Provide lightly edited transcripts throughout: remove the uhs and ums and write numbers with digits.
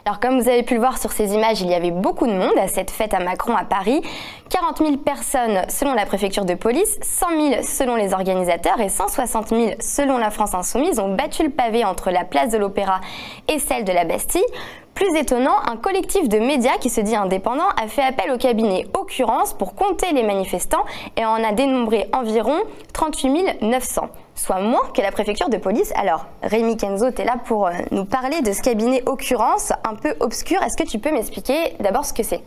Alors comme vous avez pu le voir sur ces images, il y avait beaucoup de monde à cette fête à Macron à Paris. 40 000 personnes selon la préfecture de police, 100 000 selon les organisateurs et 160 000 selon la France Insoumise ont battu le pavé entre la place de l'Opéra et celle de la Bastille. Plus étonnant, un collectif de médias qui se dit indépendant a fait appel au cabinet Occurrence pour compter les manifestants et en a dénombré environ 38 900, soit moins que la préfecture de police. Alors, Rémi Kenzo, tu es là pour nous parler de ce cabinet Occurence un peu obscur. Est-ce que tu peux m'expliquer d'abord ce que c'est ?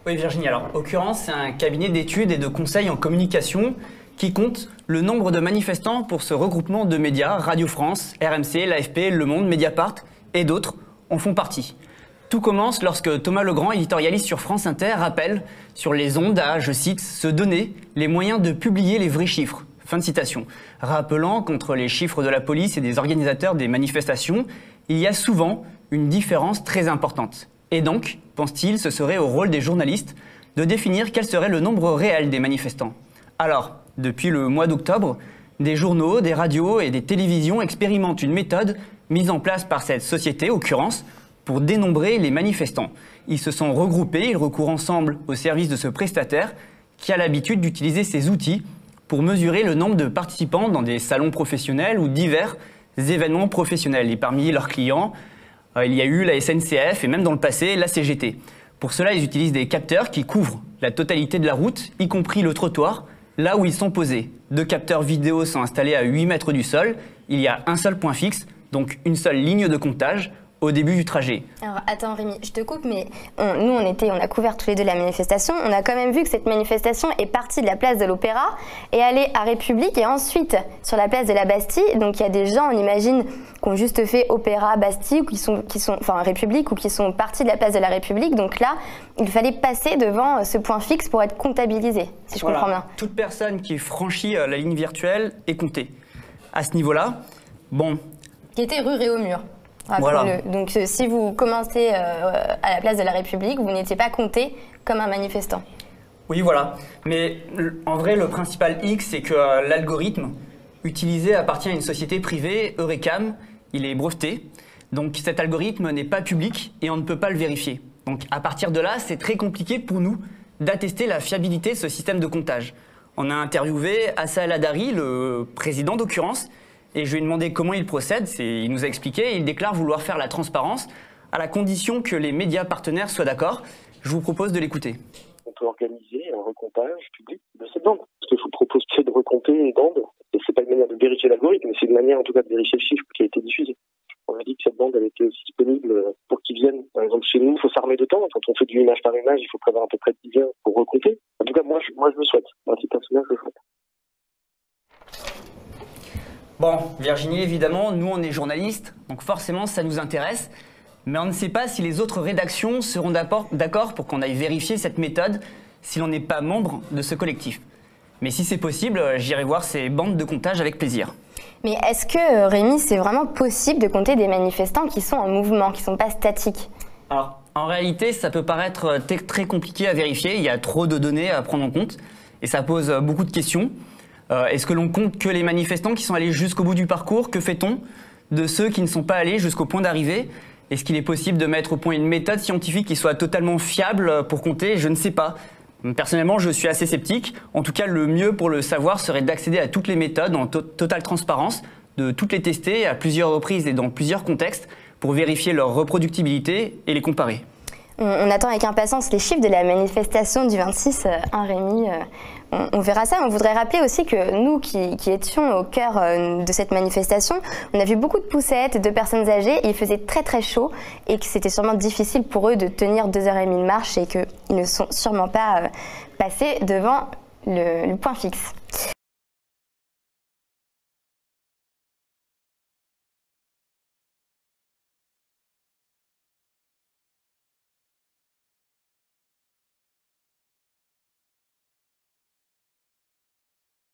Oui Virginie, alors Occurence, c'est un cabinet d'études et de conseils en communication qui compte le nombre de manifestants pour ce regroupement de médias. Radio France, RMC, l'AFP, Le Monde, Mediapart et d'autres en font partie. Tout commence lorsque Thomas Legrand, éditorialiste sur France Inter, rappelle sur les ondes à, je cite, se donner les moyens de publier les vrais chiffres. Fin de citation. Rappelant qu'entre les chiffres de la police et des organisateurs des manifestations, il y a souvent une différence très importante. Et donc, pense-t-il, ce serait au rôle des journalistes de définir quel serait le nombre réel des manifestants. Alors, depuis le mois d'octobre, des journaux, des radios et des télévisions expérimentent une méthode mise en place par cette société, Occurence, pour dénombrer les manifestants. Ils se sont regroupés, ils recourent ensemble au service de ce prestataire qui a l'habitude d'utiliser ces outils pour mesurer le nombre de participants dans des salons professionnels ou divers événements professionnels. Et parmi leurs clients, il y a eu la SNCF et même dans le passé la CGT. Pour cela, ils utilisent des capteurs qui couvrent la totalité de la route, y compris le trottoir, là où ils sont posés. 2 capteurs vidéo sont installés à 8 mètres du sol. Il y a un seul point fixe, donc une seule ligne de comptage au début du trajet. Alors attends Rémi, je te coupe, mais nous on a couvert tous les deux la manifestation. On a quand même vu que cette manifestation est partie de la place de l'Opéra et allée à République et ensuite sur la place de la Bastille. Donc il y a des gens, on imagine, qui ont juste fait Opéra, Bastille, ou qui sont République, ou qui sont partis de la place de la République. Donc là, il fallait passer devant ce point fixe pour être comptabilisé, si je comprends bien. Toute personne qui franchit la ligne virtuelle est comptée. À ce niveau-là, bon... Qui était rue Réaumur. Voilà. Donc si vous commencez à la place de la République, vous n'étiez pas compté comme un manifestant. Oui, voilà. Mais en vrai, le principal hic, c'est que l'algorithme utilisé appartient à une société privée, Eurecam. Il est breveté. Donc cet algorithme n'est pas public et on ne peut pas le vérifier. Donc à partir de là, c'est très compliqué pour nous d'attester la fiabilité de ce système de comptage. On a interviewé Assa El Hadari, le président d'Occurence, et je lui ai demandé comment il procède. Il nous a expliqué, il déclare vouloir faire la transparence à la condition que les médias partenaires soient d'accord. Je vous propose de l'écouter. On peut organiser un recomptage public de cette bande. Ce que je vous propose, c'est de recompter une bande. Et c'est pas une manière de vérifier l'algorithme, mais c'est une manière en tout cas de vérifier le chiffre qui a été diffusé. On a dit que cette bande elle était aussi disponible pour qu'ils viennent. Par exemple, chez nous, il faut s'armer de temps. Quand on fait du image par image, il faut prévoir à peu près 10 vient pour recompter. En tout cas, moi je le souhaite. Moi, à titre personnel, je le souhaite. Bon, Virginie, évidemment, nous on est journalistes, donc forcément ça nous intéresse, mais on ne sait pas si les autres rédactions seront d'accord pour qu'on aille vérifier cette méthode si l'on n'est pas membre de ce collectif. Mais si c'est possible, j'irai voir ces bandes de comptage avec plaisir. Mais est-ce que, Rémi, c'est vraiment possible de compter des manifestants qui sont en mouvement, qui ne sont pas statiques ? Alors, en réalité, ça peut paraître très compliqué à vérifier, il y a trop de données à prendre en compte, et ça pose beaucoup de questions. Est-ce que l'on compte que les manifestants qui sont allés jusqu'au bout du parcours? Que fait-on de ceux qui ne sont pas allés jusqu'au point d'arrivée? Est-ce qu'il est possible de mettre au point une méthode scientifique qui soit totalement fiable pour compter? Je ne sais pas. Personnellement, je suis assez sceptique. En tout cas, le mieux pour le savoir serait d'accéder à toutes les méthodes en totale transparence, de toutes les tester à plusieurs reprises et dans plusieurs contextes pour vérifier leur reproductibilité et les comparer. On attend avec impatience les chiffres de la manifestation du 26, Rémi. On verra ça. On voudrait rappeler aussi que nous qui étions au cœur de cette manifestation, on a vu beaucoup de poussettes, de personnes âgées, et il faisait très très chaud et que c'était sûrement difficile pour eux de tenir 2h30 de marche et qu'ils ne sont sûrement pas passés devant le point fixe.